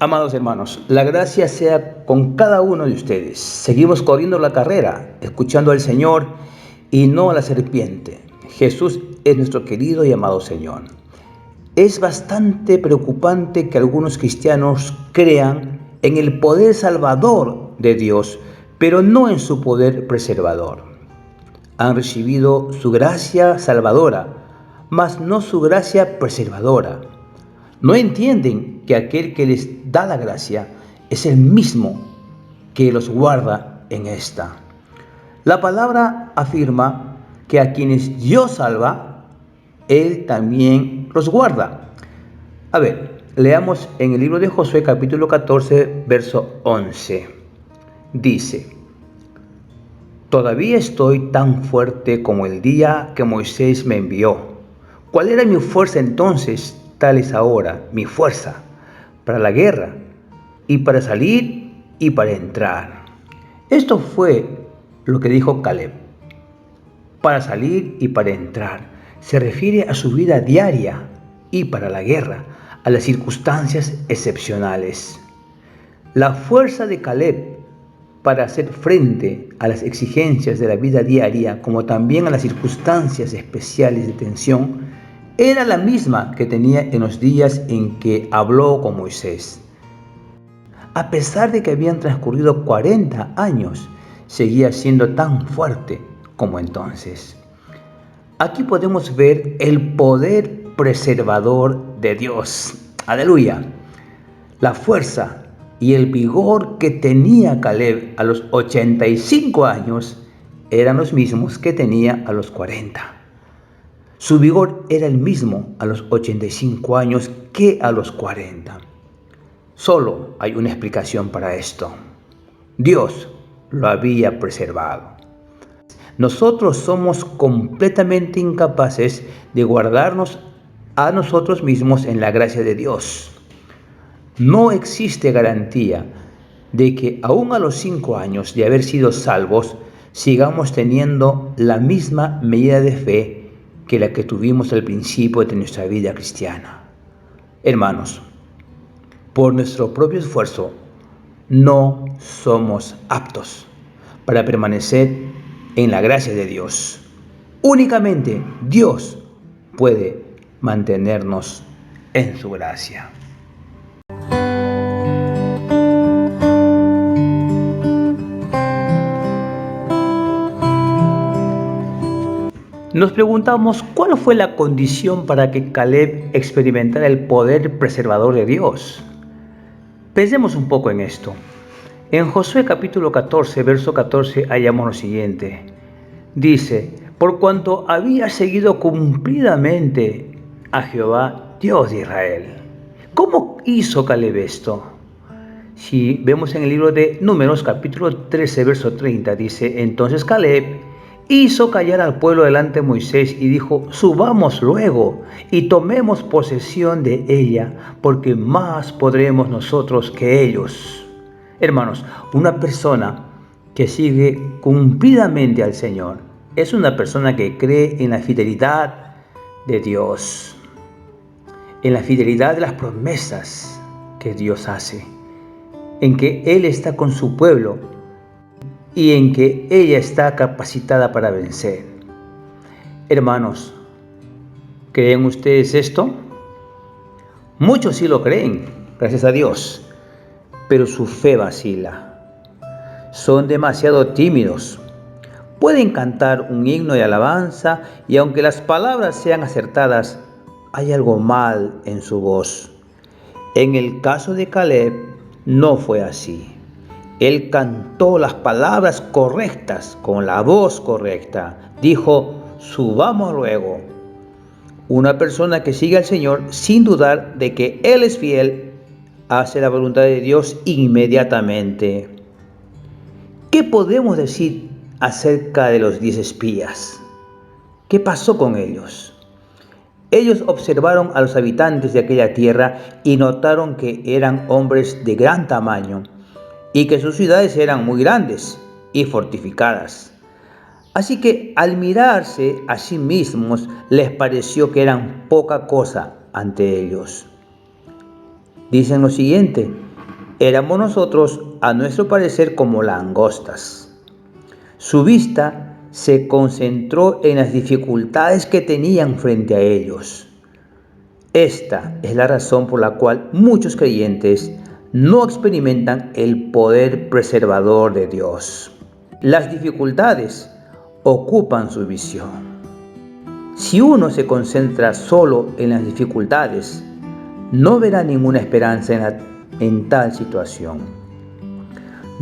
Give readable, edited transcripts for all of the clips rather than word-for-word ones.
Amados hermanos, la gracia sea con cada uno de ustedes. Seguimos corriendo la carrera, escuchando al Señor y no a la serpiente. Jesús es nuestro querido y amado Señor. Es bastante preocupante que algunos cristianos crean en el poder salvador de Dios, pero no en su poder preservador. Han recibido su gracia salvadora, mas no su gracia preservadora. No entienden que aquel que les da la gracia es el mismo que los guarda en esta. La palabra afirma que a quienes Dios salva, Él también los guarda. A ver, leamos en el libro de Josué capítulo 14, verso 11. Dice: Todavía estoy tan fuerte como el día que Moisés me envió. ¿Cuál era mi fuerza entonces? Tal es ahora mi fuerza para la guerra, y para salir y para entrar. Esto fue lo que dijo Caleb. Para salir y para entrar. Se refiere a su vida diaria y para la guerra, a las circunstancias excepcionales. La fuerza de Caleb para hacer frente a las exigencias de la vida diaria, como también a las circunstancias especiales de tensión, era la misma que tenía en los días en que habló con Moisés. A pesar de que habían transcurrido 40 años, seguía siendo tan fuerte como entonces. Aquí podemos ver el poder preservador de Dios. Aleluya. La fuerza y el vigor que tenía Caleb a los 85 años eran los mismos que tenía a los 40. Su vigor era el mismo a los 85 años que a los 40. Solo hay una explicación para esto. Dios lo había preservado. Nosotros somos completamente incapaces de guardarnos a nosotros mismos en la gracia de Dios. No existe garantía de que aún a los 5 años de haber sido salvos, sigamos teniendo la misma medida de fe que la que tuvimos al principio de nuestra vida cristiana. Hermanos, por nuestro propio esfuerzo, no somos aptos para permanecer en la gracia de Dios. Únicamente Dios puede mantenernos en su gracia. Nos preguntamos cuál fue la condición para que Caleb experimentara el poder preservador de Dios. Pensemos un poco en esto. En Josué capítulo 14, verso 14, hallamos lo siguiente. Dice: por cuanto había seguido cumplidamente a Jehová, Dios de Israel. ¿Cómo hizo Caleb esto? Si vemos en el libro de Números capítulo 13, verso 30, dice: entonces Caleb hizo callar al pueblo delante de Moisés y dijo: subamos luego y tomemos posesión de ella, porque más podremos nosotros que ellos. Hermanos, una persona que sigue cumplidamente al Señor es una persona que cree en la fidelidad de Dios, en la fidelidad de las promesas que Dios hace, en que Él está con su pueblo y en que ella está capacitada para vencer. Hermanos, ¿creen ustedes esto? Muchos sí lo creen, gracias a Dios, pero su fe vacila. Son demasiado tímidos. Pueden cantar un himno de alabanza y aunque las palabras sean acertadas, hay algo mal en su voz. En el caso de Caleb, no fue así. Él cantó las palabras correctas, con la voz correcta. Dijo: subamos luego. Una persona que sigue al Señor sin dudar de que Él es fiel, hace la voluntad de Dios inmediatamente. ¿Qué podemos decir acerca de los 10 espías? ¿Qué pasó con ellos? Ellos observaron a los habitantes de aquella tierra y notaron que eran hombres de gran tamaño y que sus ciudades eran muy grandes y fortificadas. Así que al mirarse a sí mismos les pareció que eran poca cosa ante ellos. Dicen lo siguiente: Éramos nosotros, a nuestro parecer, como langostas. Su vista se concentró en las dificultades que tenían frente a ellos. Esta es la razón por la cual muchos creyentes no experimentan el poder preservador de Dios. Las dificultades ocupan su visión. Si uno se concentra solo en las dificultades, no verá ninguna esperanza en tal situación.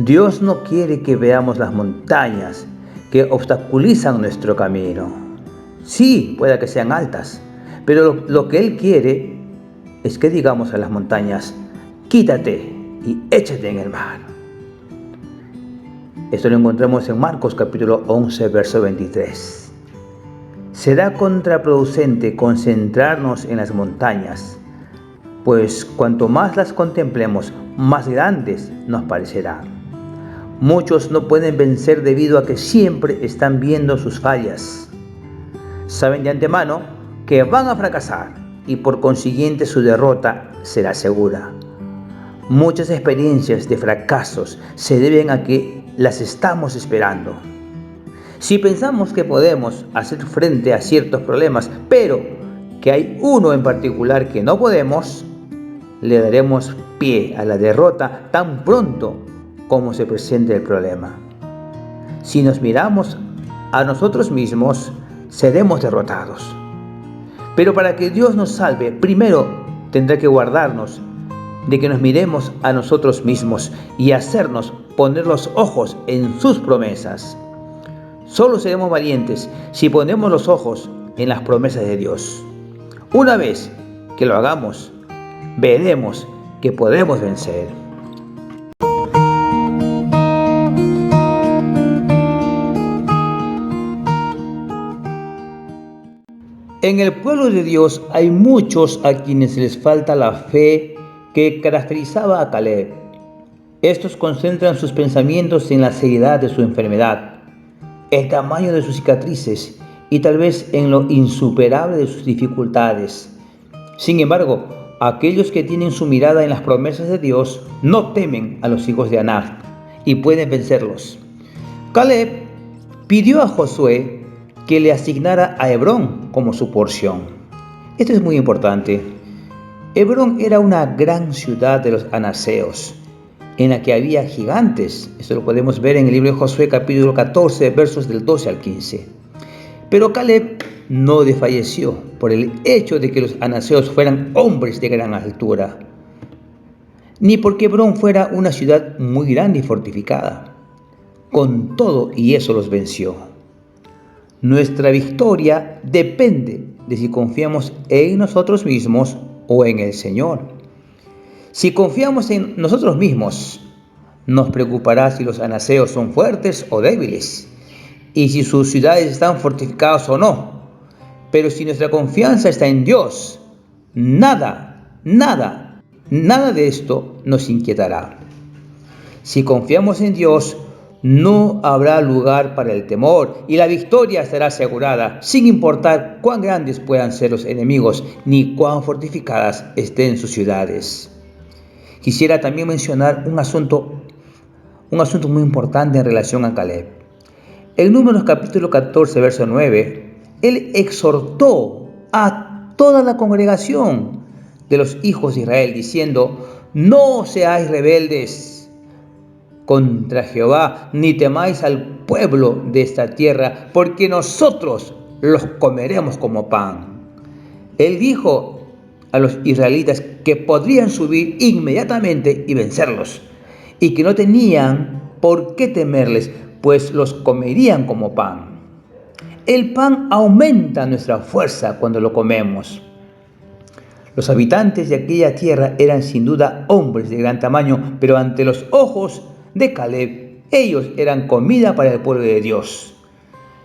Dios no quiere que veamos las montañas que obstaculizan nuestro camino. Sí, puede que sean altas, pero lo que Él quiere es que digamos a las montañas: quítate y échate en el mar. Esto lo encontramos en Marcos capítulo 11, verso 23. Será contraproducente concentrarnos en las montañas, pues cuanto más las contemplemos, más grandes nos parecerán. Muchos no pueden vencer debido a que siempre están viendo sus fallas. Saben de antemano que van a fracasar y por consiguiente su derrota será segura. Muchas experiencias de fracasos se deben a que las estamos esperando. Si pensamos que podemos hacer frente a ciertos problemas, pero que hay uno en particular que no podemos, le daremos pie a la derrota tan pronto como se presente el problema. Si nos miramos a nosotros mismos, seremos derrotados. Pero para que Dios nos salve, primero tendrá que guardarnos de que nos miremos a nosotros mismos y hacernos poner los ojos en sus promesas. Solo seremos valientes si ponemos los ojos en las promesas de Dios. Una vez que lo hagamos, veremos que podemos vencer. En el pueblo de Dios hay muchos a quienes les falta la fe que caracterizaba a Caleb. Estos concentran sus pensamientos en la seriedad de su enfermedad, el tamaño de sus cicatrices y tal vez en lo insuperable de sus dificultades. Sin embargo, aquellos que tienen su mirada en las promesas de Dios no temen a los hijos de Anac y pueden vencerlos. Caleb pidió a Josué que le asignara a Hebrón como su porción. Esto es muy importante. Hebrón era una gran ciudad de los anaseos, en la que había gigantes. Esto lo podemos ver en el libro de Josué capítulo 14, versos del 12 al 15. Pero Caleb no desfalleció por el hecho de que los anaseos fueran hombres de gran altura, ni porque Hebrón fuera una ciudad muy grande y fortificada. Con todo y eso los venció. Nuestra victoria depende de si confiamos en nosotros mismos o en el Señor. Si confiamos en nosotros mismos, nos preocupará si los anaseos son fuertes o débiles, y si sus ciudades están fortificadas o no. Pero si nuestra confianza está en Dios, nada de esto nos inquietará. Si confiamos en Dios, no habrá lugar para el temor y la victoria estará asegurada, sin importar cuán grandes puedan ser los enemigos ni cuán fortificadas estén sus ciudades. Quisiera también mencionar un asunto muy importante en relación a Caleb. En Números capítulo 14, verso 9, él exhortó a toda la congregación de los hijos de Israel diciendo: no seáis rebeldes contra Jehová, ni temáis al pueblo de esta tierra, porque nosotros los comeremos como pan. Él dijo a los israelitas que podrían subir inmediatamente y vencerlos, y que no tenían por qué temerles, pues los comerían como pan. El pan aumenta nuestra fuerza cuando lo comemos. Los habitantes de aquella tierra eran sin duda hombres de gran tamaño, pero ante los ojos de Caleb, ellos eran comida para el pueblo de Dios.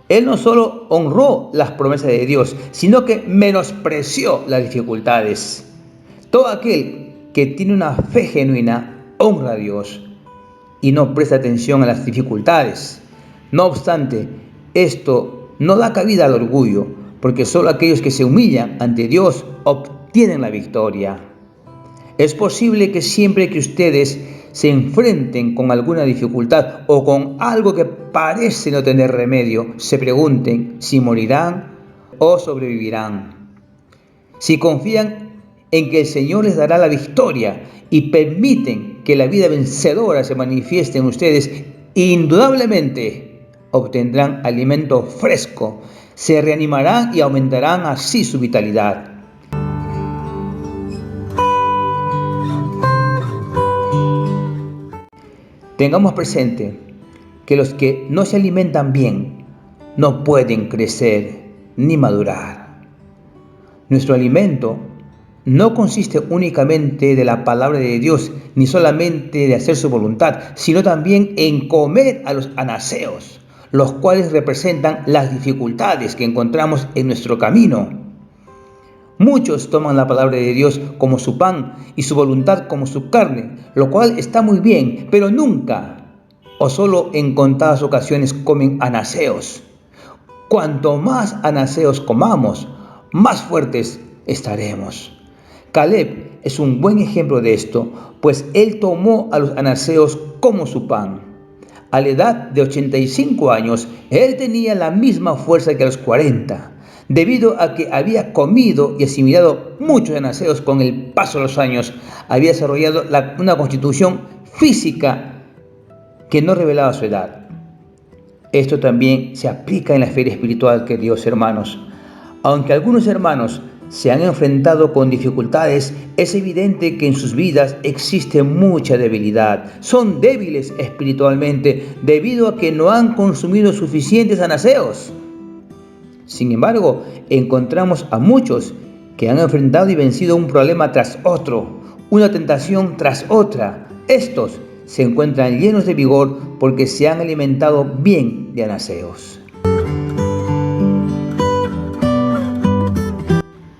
Él no solo honró las promesas de Dios, sino que menospreció las dificultades. Todo aquel que tiene una fe genuina honra a Dios y no presta atención a las dificultades. No obstante, esto no da cabida al orgullo, porque solo aquellos que se humillan ante Dios obtienen la victoria. Es posible que siempre que ustedes se enfrenten con alguna dificultad o con algo que parece no tener remedio, se pregunten si morirán o sobrevivirán. Si confían en que el Señor les dará la victoria y permiten que la vida vencedora se manifieste en ustedes, indudablemente obtendrán alimento fresco, se reanimarán y aumentarán así su vitalidad. Tengamos presente que los que no se alimentan bien no pueden crecer ni madurar. Nuestro alimento no consiste únicamente de la palabra de Dios, ni solamente de hacer su voluntad, sino también en comer a los anaseos, los cuales representan las dificultades que encontramos en nuestro camino. Muchos toman la palabra de Dios como su pan y su voluntad como su carne, lo cual está muy bien, pero nunca o solo en contadas ocasiones comen anaseos. Cuanto más anaseos comamos, más fuertes estaremos. Caleb es un buen ejemplo de esto, pues él tomó a los anaseos como su pan. A la edad de 85 años, él tenía la misma fuerza que a los 40. Debido a que había comido y asimilado muchos anaseos con el paso de los años, había desarrollado una constitución física que no revelaba su edad. Esto también se aplica en la esfera espiritual, queridos hermanos. Aunque algunos hermanos se han enfrentado con dificultades, es evidente que en sus vidas existe mucha debilidad. Son débiles espiritualmente debido a que no han consumido suficientes anaseos. Sin embargo, encontramos a muchos que han enfrentado y vencido un problema tras otro, una tentación tras otra. Estos se encuentran llenos de vigor porque se han alimentado bien de anaseos.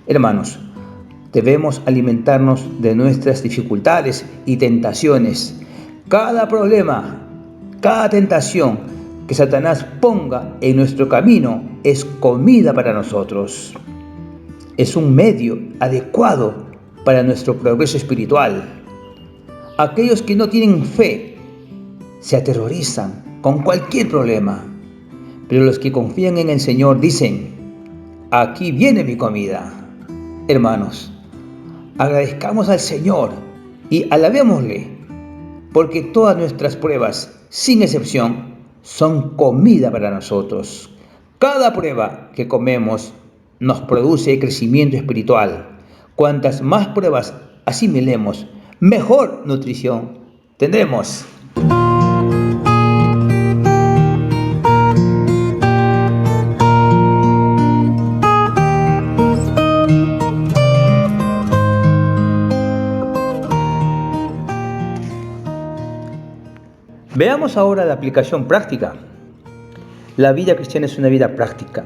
Hermanos, debemos alimentarnos de nuestras dificultades y tentaciones. Cada problema, cada tentación que Satanás ponga en nuestro camino es comida para nosotros. Es un medio adecuado para nuestro progreso espiritual. Aquellos que no tienen fe se aterrorizan con cualquier problema, pero los que confían en el Señor dicen: aquí viene mi comida. Hermanos, agradezcamos al Señor y alabémosle, porque todas nuestras pruebas, sin excepción, son comida para nosotros. Cada prueba que comemos nos produce crecimiento espiritual. Cuantas más pruebas asimilemos, mejor nutrición tendremos. Veamos ahora la aplicación práctica. La vida cristiana es una vida práctica.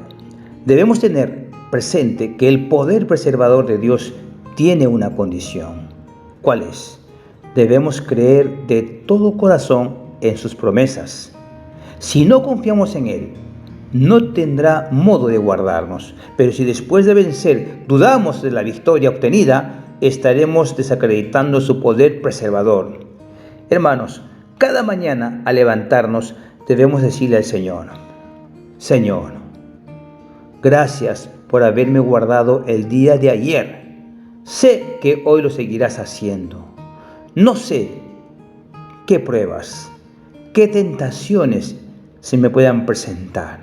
Debemos tener presente que el poder preservador de Dios tiene una condición. ¿Cuál es? Debemos creer de todo corazón en sus promesas. Si no confiamos en Él, no tendrá modo de guardarnos. Pero si después de vencer dudamos de la victoria obtenida, estaremos desacreditando su poder preservador. Hermanos, cada mañana al levantarnos debemos decirle al Señor: Señor, gracias por haberme guardado el día de ayer. Sé que hoy lo seguirás haciendo. No sé qué pruebas, qué tentaciones se me puedan presentar,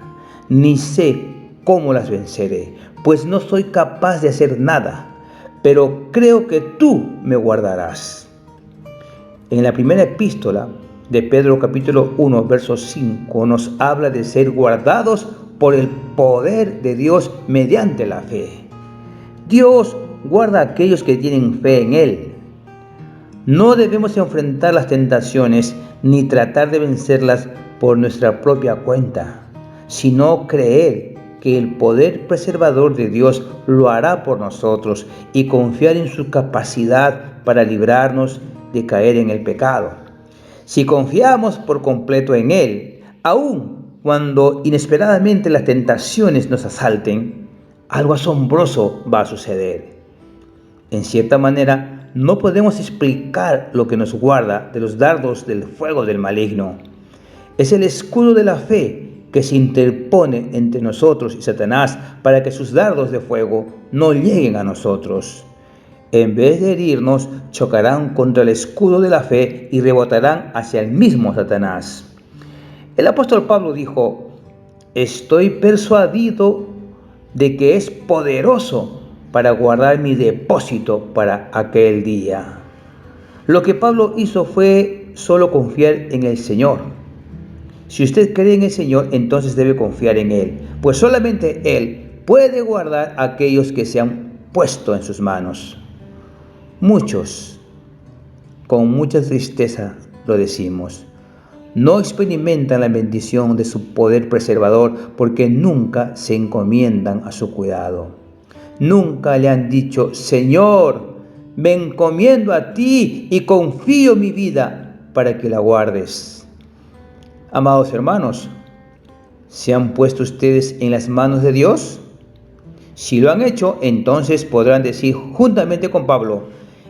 ni sé cómo las venceré, pues no soy capaz de hacer nada, pero creo que tú me guardarás. En la primera epístola de Pedro capítulo 1, verso 5 nos habla de ser guardados por el poder de Dios mediante la fe. Dios guarda a aquellos que tienen fe en Él. No debemos enfrentar las tentaciones ni tratar de vencerlas por nuestra propia cuenta, sino creer que el poder preservador de Dios lo hará por nosotros y confiar en su capacidad para librarnos de caer en el pecado. Si confiamos por completo en Él, aun cuando inesperadamente las tentaciones nos asalten, algo asombroso va a suceder. En cierta manera, no podemos explicar lo que nos guarda de los dardos del fuego del maligno. Es el escudo de la fe que se interpone entre nosotros y Satanás para que sus dardos de fuego no lleguen a nosotros. En vez de herirnos, chocarán contra el escudo de la fe y rebotarán hacia el mismo Satanás. El apóstol Pablo dijo: estoy persuadido de que es poderoso para guardar mi depósito para aquel día. Lo que Pablo hizo fue solo confiar en el Señor. Si usted cree en el Señor, entonces debe confiar en Él, pues solamente Él puede guardar a aquellos que se han puesto en sus manos. Muchos, con mucha tristeza lo decimos, no experimentan la bendición de su poder preservador porque nunca se encomiendan a su cuidado. Nunca le han dicho: Señor, me encomiendo a ti y confío mi vida para que la guardes. Amados hermanos, ¿se han puesto ustedes en las manos de Dios? Si lo han hecho, entonces podrán decir juntamente con Pablo: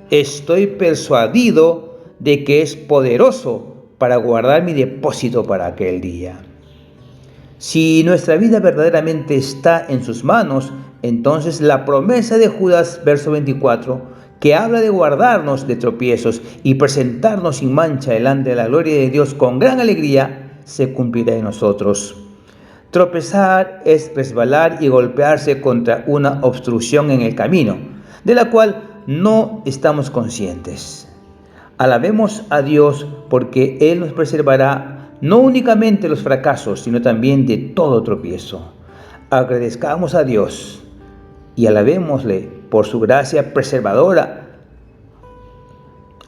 estoy persuadido de que es poderoso para guardar mi depósito para aquel día. Si nuestra vida verdaderamente está en sus manos, entonces la promesa de Judas, verso 24, que habla de guardarnos de tropiezos y presentarnos sin mancha delante de la gloria de Dios con gran alegría, se cumplirá en nosotros. Tropezar es resbalar y golpearse contra una obstrucción en el camino, de la cual no estamos conscientes. Alabemos a Dios porque Él nos preservará no únicamente los fracasos, sino también de todo tropiezo. Agradezcamos a Dios y alabémosle por su gracia preservadora.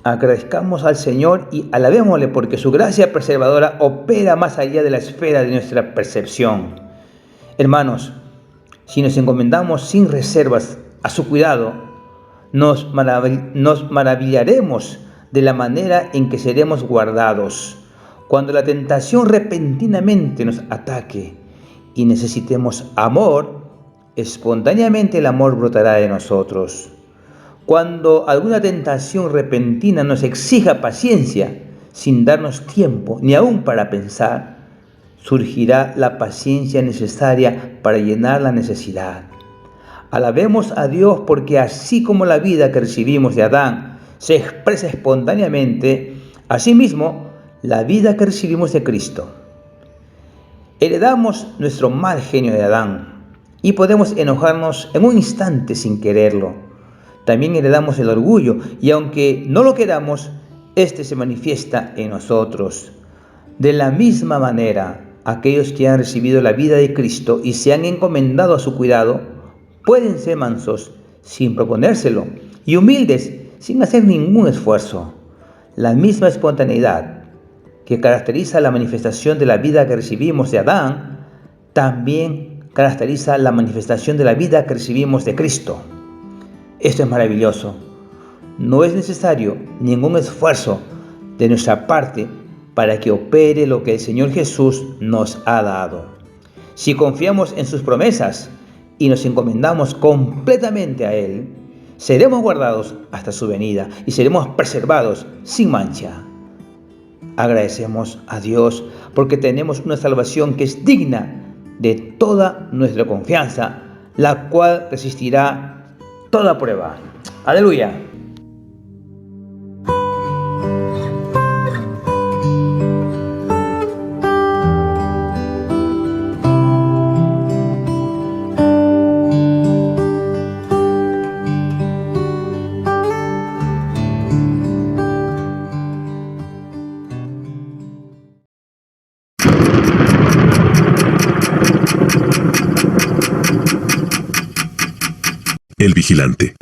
Agradezcamos al Señor y alabémosle porque su gracia preservadora opera más allá de la esfera de nuestra percepción. Hermanos, si nos encomendamos sin reservas a su cuidado, nos maravillaremos de la manera en que seremos guardados. Cuando la tentación repentinamente nos ataque y necesitemos amor, espontáneamente el amor brotará de nosotros. Cuando alguna tentación repentina nos exija paciencia, sin darnos tiempo ni aún para pensar, surgirá la paciencia necesaria para llenar la necesidad. Alabemos a Dios porque así como la vida que recibimos de Adán se expresa espontáneamente, asimismo la vida que recibimos de Cristo. Heredamos nuestro mal genio de Adán y podemos enojarnos en un instante sin quererlo. También heredamos el orgullo y aunque no lo queramos, este se manifiesta en nosotros. De la misma manera, aquellos que han recibido la vida de Cristo y se han encomendado a su cuidado, pueden ser mansos sin proponérselo y humildes sin hacer ningún esfuerzo. La misma espontaneidad que caracteriza la manifestación de la vida que recibimos de Adán, también caracteriza la manifestación de la vida que recibimos de Cristo. Esto es maravilloso. No es necesario ningún esfuerzo de nuestra parte para que opere lo que el Señor Jesús nos ha dado. Si confiamos en sus promesas y nos encomendamos completamente a Él, seremos guardados hasta su venida y seremos preservados sin mancha. Agradecemos a Dios porque tenemos una salvación que es digna de toda nuestra confianza, la cual resistirá toda prueba. Aleluya. El Vigilante.